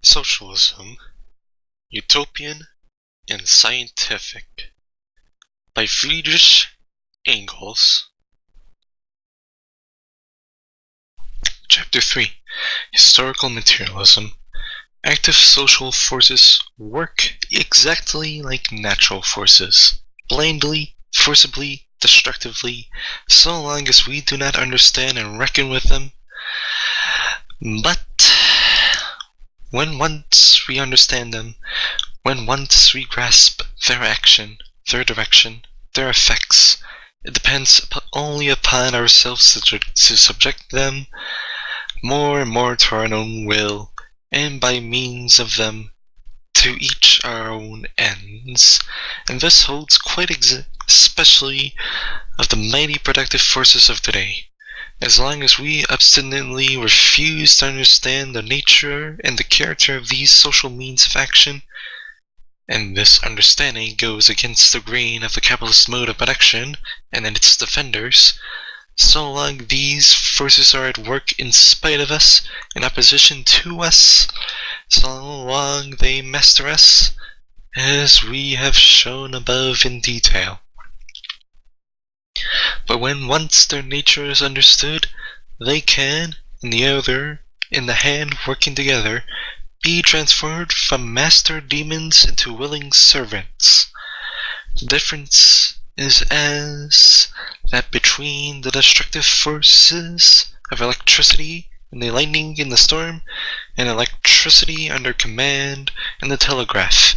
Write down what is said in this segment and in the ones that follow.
Socialism, Utopian and Scientific by Friedrich Engels. Chapter 3. Historical Materialism. Active social forces work exactly like natural forces, blindly, forcibly, destructively, so long as we do not understand and reckon with them. But when once we understand them, when once we grasp their action, their direction, their effects, it depends only upon ourselves to subject them more and more to our own will, and by means of them to each our own ends. And this holds quite especially of the mighty productive forces of today. As long as we obstinately refuse to understand the nature and the character of these social means of action, and this understanding goes against the grain of the capitalist mode of production and its defenders, so long these forces are at work in spite of us, in opposition to us, so long they master us, as we have shown above in detail. But when once their nature is understood, they can, in the hand working together, be transformed from master demons into willing servants. The difference is as that between the destructive forces of electricity and the lightning in the storm, and electricity under command and the telegraph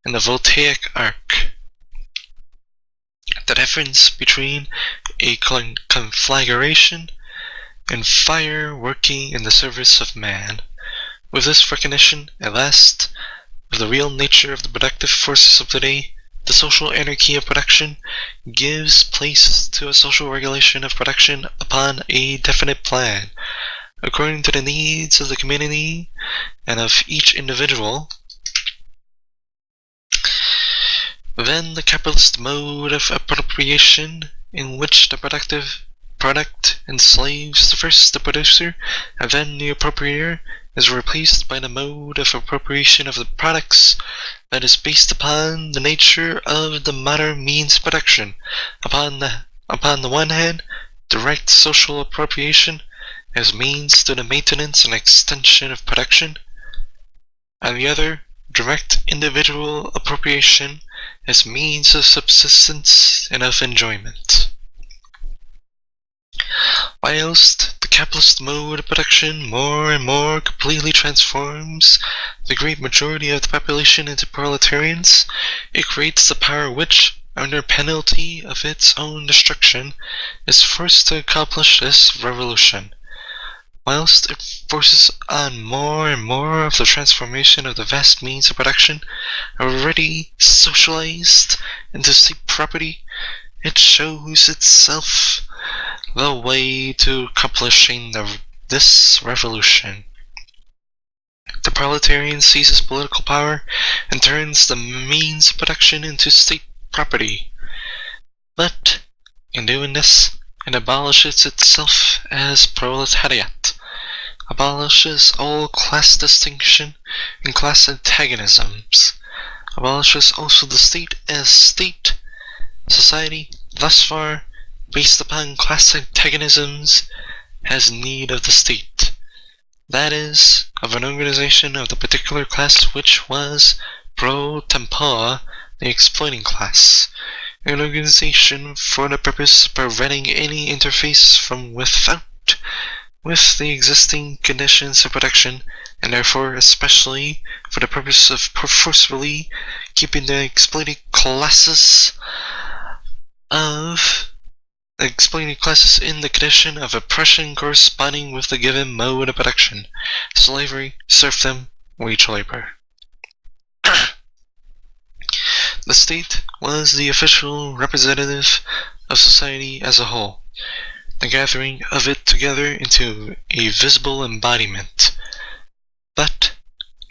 and the voltaic arc. The difference between a conflagration and fire working in the service of man. With this recognition, at last, of the real nature of the productive forces of today, the social anarchy of production gives place to a social regulation of production upon a definite plan, according to the needs of the community and of each individual. Then the capitalist mode of appropriation, in which the productive product enslaves first the producer and then the appropriator, is replaced by the mode of appropriation of the products that is based upon the nature of the modern means of production. Upon the one hand, direct social appropriation as means to the maintenance and extension of production. On the other, direct individual appropriation as means of subsistence and of enjoyment. Whilst the capitalist mode of production more and more completely transforms the great majority of the population into proletarians, it creates the power which, under penalty of its own destruction, is forced to accomplish this revolution. Whilst it forces on more and more of the transformation of the vast means of production already socialized into state property, it shows itself the way to accomplishing this revolution. The proletarian seizes political power and turns the means of production into state property. But, in doing this, it abolishes itself as proletariat, abolishes all class distinction and class antagonisms, abolishes also the state as state. Society, thus far, based upon class antagonisms, has need of the state, that is, of an organization of the particular class which was pro tempore the exploiting class, an organization for the purpose of preventing any interface from without with the existing conditions of production, and therefore especially for the purpose of forcefully keeping the exploiting classes in the condition of oppression corresponding with the given mode of production: slavery, serfdom, wage labor. The state was the official representative of society as a whole, the gathering of it together into a visible embodiment. But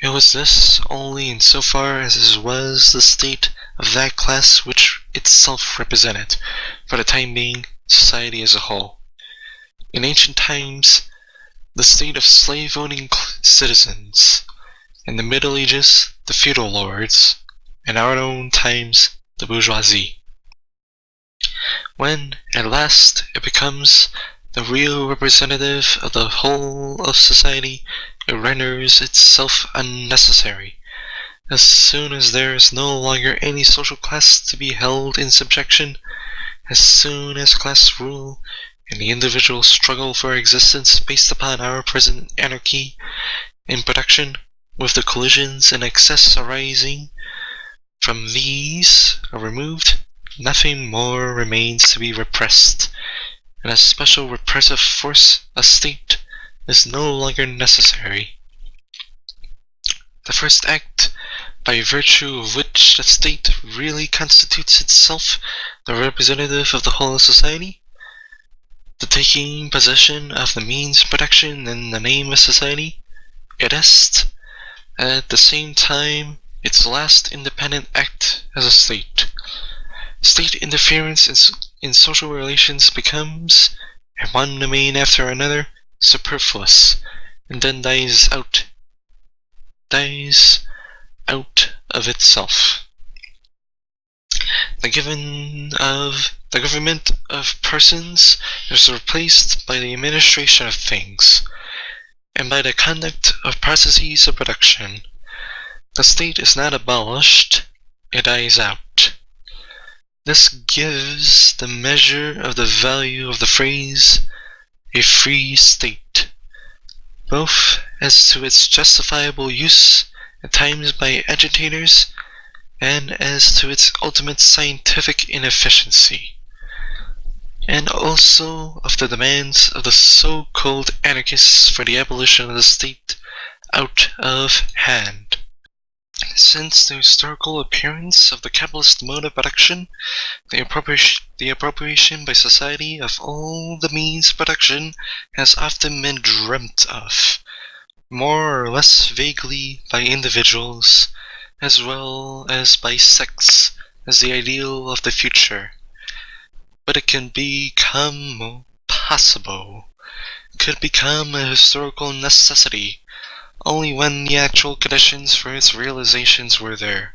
it was this only in so far as it was the state of that class which itself represented, for the time being, society as a whole. In ancient times, the state of slave-owning citizens, in the Middle Ages, the feudal lords, in our own times, the bourgeoisie. When, at last, it becomes the real representative of the whole of society, it renders itself unnecessary. As soon as there is no longer any social class to be held in subjection, as soon as class rule and the individual struggle for existence based upon our present anarchy in production, with the collisions and excess arising from these are removed, nothing more remains to be repressed, and a special repressive force, a state, is no longer necessary. The first act, by virtue of which the state really constitutes itself the representative of the whole of society, the taking possession of the means of production in the name of society, it is, at the same time, its last independent act as a state. State interference in social relations becomes, in one domain after another, superfluous, and then dies out of itself. The government of persons is replaced by the administration of things, and by the conduct of processes of production. The state is not abolished, it dies out. This gives the measure of the value of the phrase, a free state, both as to its justifiable use at times by agitators, and as to its ultimate scientific inefficiency, and also of the demands of the so-called anarchists for the abolition of the state out of hand. Since the historical appearance of the capitalist mode of production, the appropriation by society of all the means of production has often been dreamt of, more or less vaguely by individuals, as well as by sects, as the ideal of the future. But it can become possible, could become a historical necessity, only when the actual conditions for its realizations were there.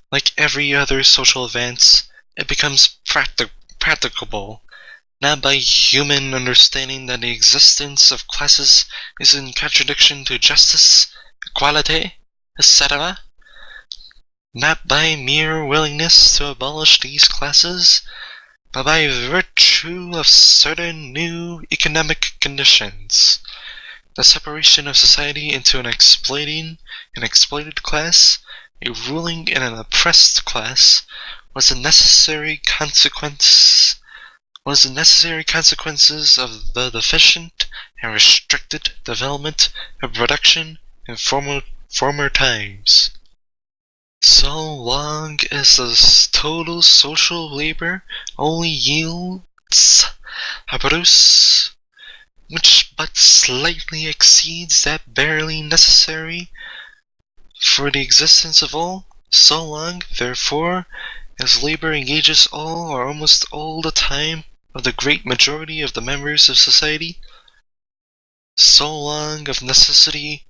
Like every other social advance, it becomes practicable, not by human understanding that the existence of classes is in contradiction to justice, equality, etc., not by mere willingness to abolish these classes, but by virtue of certain new economic conditions. The separation of society into an exploiting and exploited class, a ruling and an oppressed class, was the necessary consequences of the deficient and restricted development of production in former times. So long as the total social labor only yields a produce which but slightly exceeds that barely necessary for the existence of all, so long, therefore, as labor engages all or almost all the time of the great majority of the members of society, so long of necessity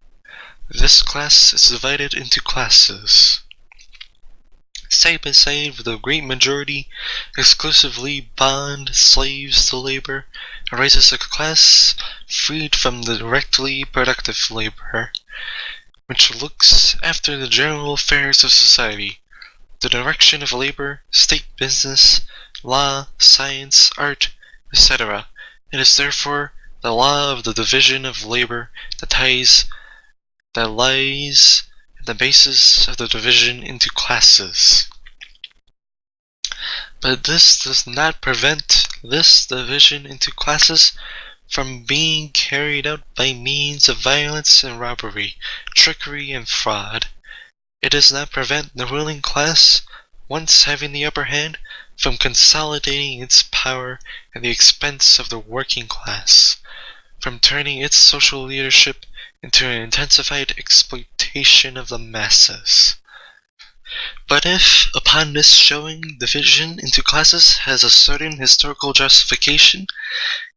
this class is divided into classes. Side by side with the great majority exclusively bond slaves to labor, arises a class freed from the directly productive labor, which looks after the general affairs of society, the direction of labor, state business, law, science, art, etc. It is therefore the law of the division of labor that lies at the basis of the division into classes. But this does not prevent this division into classes from being carried out by means of violence and robbery, trickery and fraud. It does not prevent the ruling class, once having the upper hand, from consolidating its power at the expense of the working class, from turning its social leadership into an intensified exploitation of the masses. But if, upon this showing, division into classes has a certain historical justification,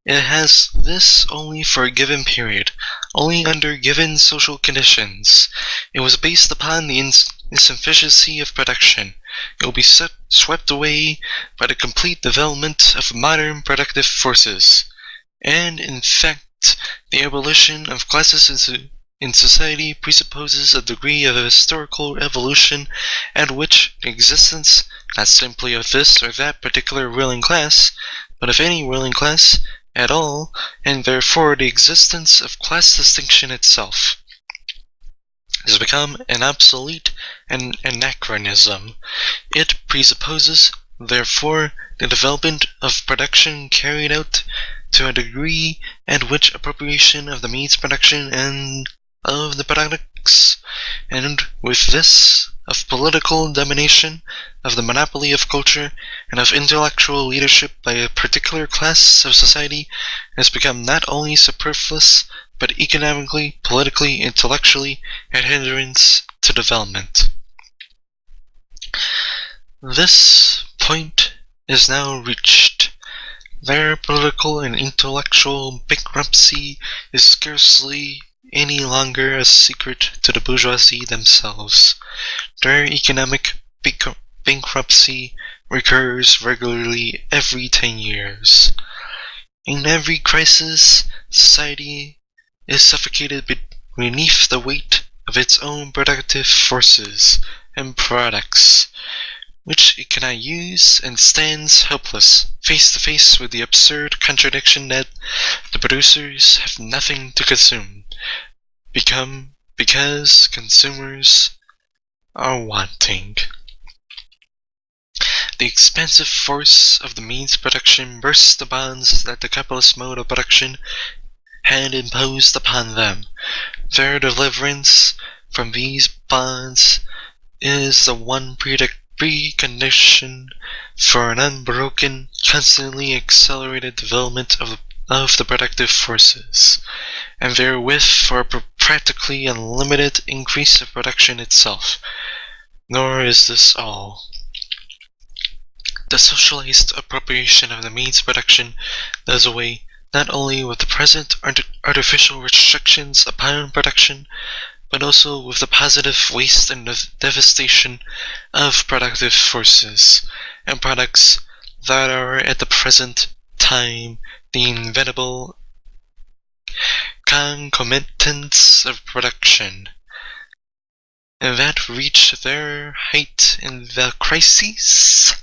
it has this only for a given period, only under given social conditions. It was based upon the insufficiency of production. It will be swept away by the complete development of modern productive forces. And, in fact, the abolition of classes in society presupposes a degree of historical evolution at which the existence not simply of this or that particular ruling class, but of any ruling class at all, and therefore the existence of class distinction itself, has become an obsolete and anachronism. It presupposes, therefore, the development of production carried out to a degree at which appropriation of the means production and of the products, and with this, of political domination, of the monopoly of culture, and of intellectual leadership by a particular class of society, has become not only superfluous, but economically, politically, intellectually, a hindrance to development. This point is now reached. Their political and intellectual bankruptcy is scarcely any longer a secret to the bourgeoisie themselves. Their economic bankruptcy recurs regularly every 10 years. In every crisis, society is suffocated beneath the weight of its own productive forces and products, which it cannot use, and stands helpless, face to face with the absurd contradiction that the producers have nothing to consume, because consumers are wanting. The expansive force of the means production bursts the bonds that the capitalist mode of production had imposed upon them. Their deliverance from these bonds is the one precondition for an unbroken, constantly accelerated development of the productive forces, and therewith for a practically unlimited increase of production itself. Nor is this all. The socialized appropriation of the means production does away not only with the present artificial restrictions upon production, but also with the positive waste and devastation of productive forces and products that are at the present time the inevitable concomitants of production, and that reach their height in the crises.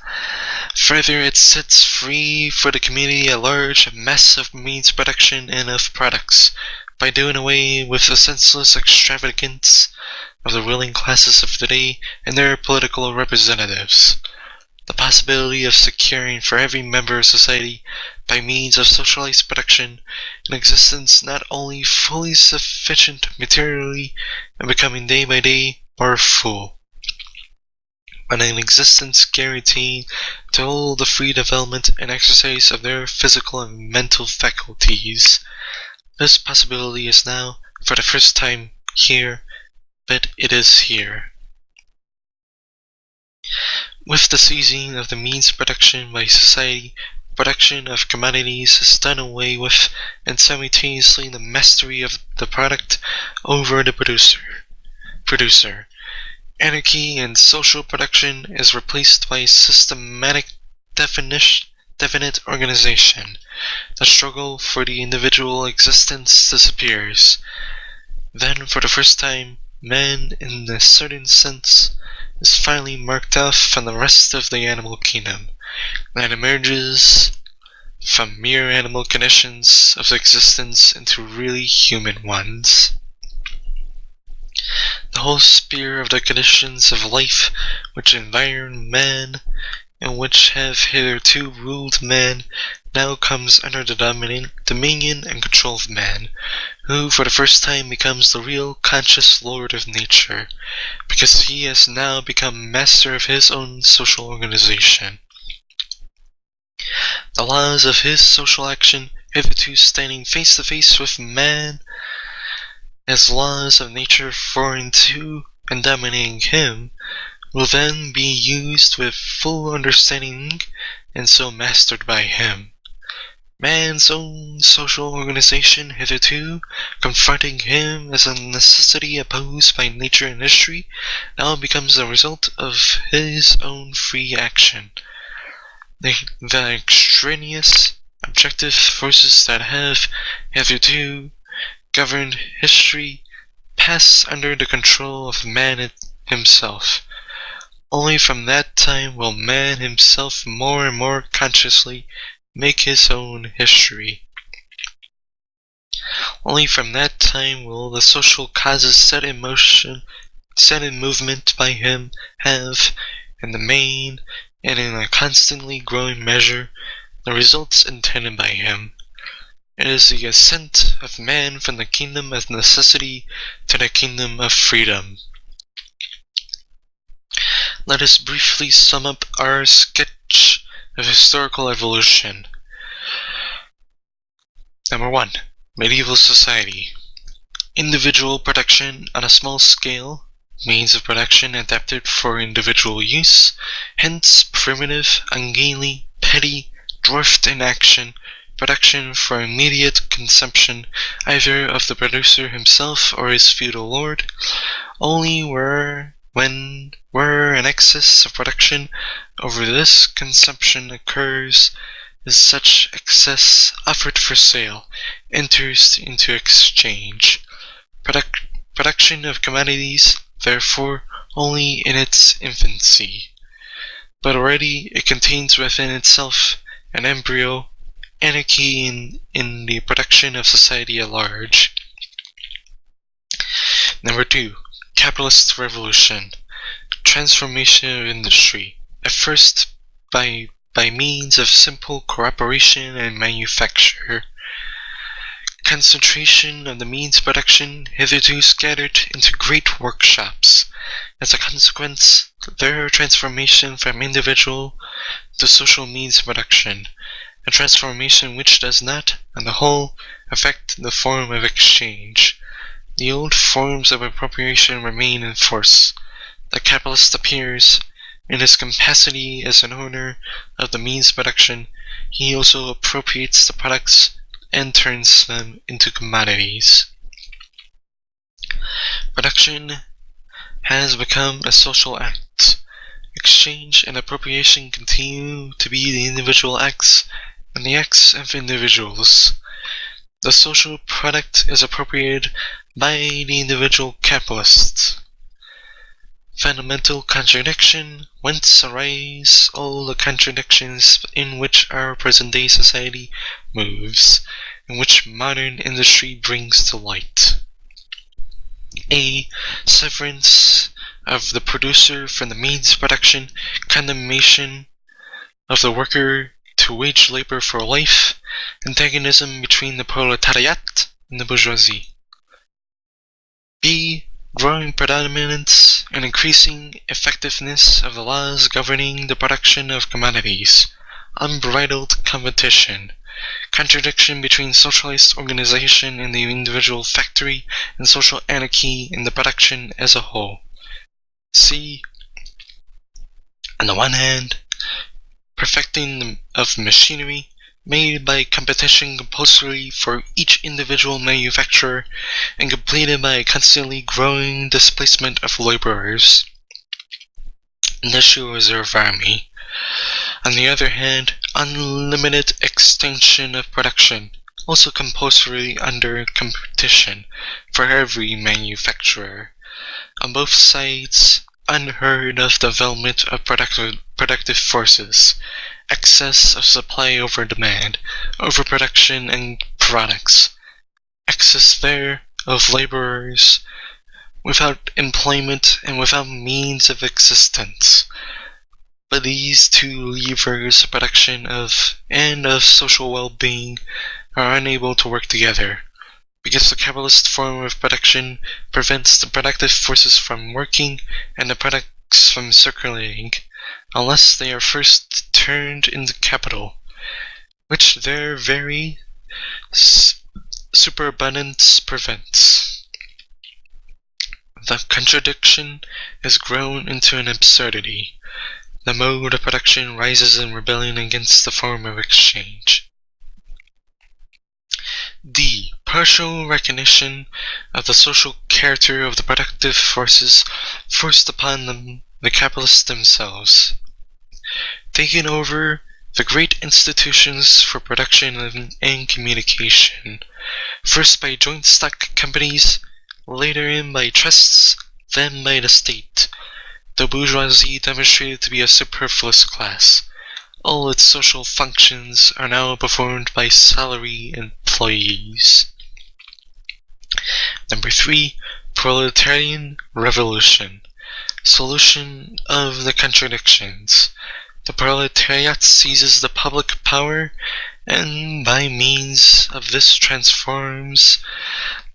Further, it sets free for the community a large mass of means production and of products, by doing away with the senseless extravagance of the ruling classes of the day and their political representatives. The possibility of securing for every member of society, by means of socialized production, an existence not only fully sufficient materially and becoming day by day more full, but an existence guaranteed to all the free development and exercise of their physical and mental faculties. This possibility is now, for the first time, here, but it is here. With the seizing of the means production by society, production of commodities is done away with, and simultaneously the mastery of the product over the producer. Anarchy in social production is replaced by systematic definite organization. The struggle for the individual existence disappears. Then, for the first time, man, in a certain sense, is finally marked off from the rest of the animal kingdom, that emerges from mere animal conditions of existence into really human ones. The whole sphere of the conditions of life which environ man, and which have hitherto ruled man, now comes under the dominion and control of man, who for the first time becomes the real conscious lord of nature, because he has now become master of his own social organization. The laws of his social action, hitherto standing face to face with man as laws of nature foreign to and dominating him, will then be used with full understanding and so mastered by him. Man's own social organization, hitherto confronting him as a necessity opposed by nature and history, now becomes the result of his own free action. The extraneous, objective forces that have hitherto governed history pass under the control of man himself. Only from that time will man himself more and more consciously make his own history. Only from that time will the social causes set in movement by him have, in the main, and in a constantly growing measure, the results intended by him. It is the ascent of man from the kingdom of necessity to the kingdom of freedom. Let us briefly sum up our sketch of historical evolution. Number 1. Medieval society. Individual production on a small scale, means of production adapted for individual use, hence primitive, ungainly, petty, dwarfed in action, production for immediate consumption either of the producer himself or his feudal lord, only when an excess of production over this consumption occurs, is such excess offered for sale, enters into exchange. Production of commodities, therefore, only in its infancy. But already it contains within itself an embryo, anarchy in the production of society at large. Number 2. Capitalist revolution. Transformation of industry, at first by means of simple cooperation and manufacture. Concentration of the means of production hitherto scattered into great workshops. As a consequence, their transformation from individual to social means of production, a transformation which does not, on the whole, affect the form of exchange. The old forms of appropriation remain in force. The capitalist appears, in his capacity as an owner of the means of production, he also appropriates the products and turns them into commodities. Production has become a social act. Exchange and appropriation continue to be the individual acts and the acts of individuals. The social product is appropriated by the individual capitalists. Fundamental contradiction, whence arise all the contradictions in which our present-day society moves, and which modern industry brings to light. A. Severance of the producer from the means of production, condemnation of the worker to wage labor for life, antagonism between the proletariat and the bourgeoisie. B. Growing predominance and increasing effectiveness of the laws governing the production of commodities, unbridled competition, contradiction between socialist organization in the individual factory and social anarchy in the production as a whole. C. On the one hand, perfecting of machinery made by competition compulsory for each individual manufacturer and completed by a constantly growing displacement of laborers. Industrial reserve army. On the other hand, unlimited extension of production, also compulsory under competition for every manufacturer. On both sides, unheard of development of productive forces, excess of supply over demand, overproduction and products, excess there of laborers, without employment and without means of existence. But these two levers of production and of social well-being are unable to work together, because the capitalist form of production prevents the productive forces from working and the products from circulating, unless they are first turned into capital, which their very superabundance prevents. The contradiction has grown into an absurdity. The mode of production rises in rebellion against the form of exchange. impartial recognition of the social character of the productive forces forced upon them, the capitalists themselves, taking over the great institutions for production and communication, first by joint stock companies, later in by trusts, then by the state. The bourgeoisie demonstrated to be a superfluous class. All its social functions are now performed by salary employees. Number 3. Proletarian Revolution. Solution of the contradictions. The proletariat seizes the public power and by means of this transforms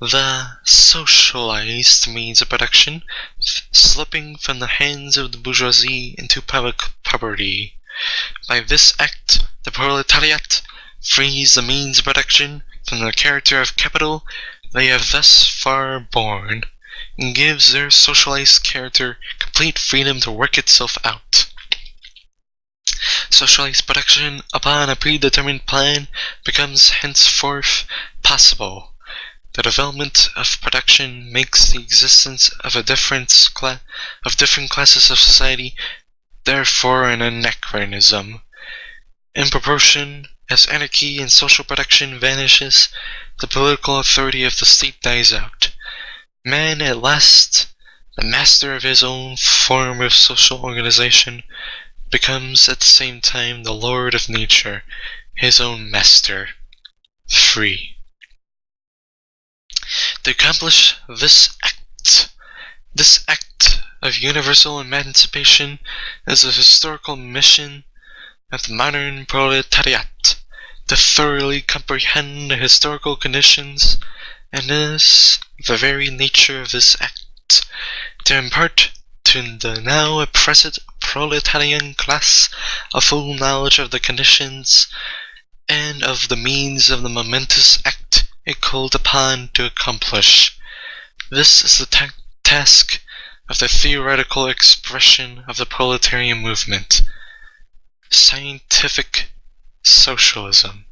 the socialized means of production, slipping from the hands of the bourgeoisie into public property. By this act, the proletariat frees the means of production from the character of capital they have thus far borne, and gives their socialized character complete freedom to work itself out. Socialized production upon a predetermined plan becomes henceforth possible. The development of production makes the existence of different classes of society therefore an anachronism. In proportion as anarchy in social production vanishes, the political authority of the state dies out. Man at last, the master of his own form of social organization, becomes at the same time the lord of nature, his own master, free. To accomplish this act of universal emancipation is the historical mission of the modern proletariat, to thoroughly comprehend the historical conditions, and is the very nature of this act, to impart to the now oppressed proletarian class a full knowledge of the conditions and of the means of the momentous act it called upon to accomplish. This is the task of the theoretical expression of the proletarian movement, scientific socialism.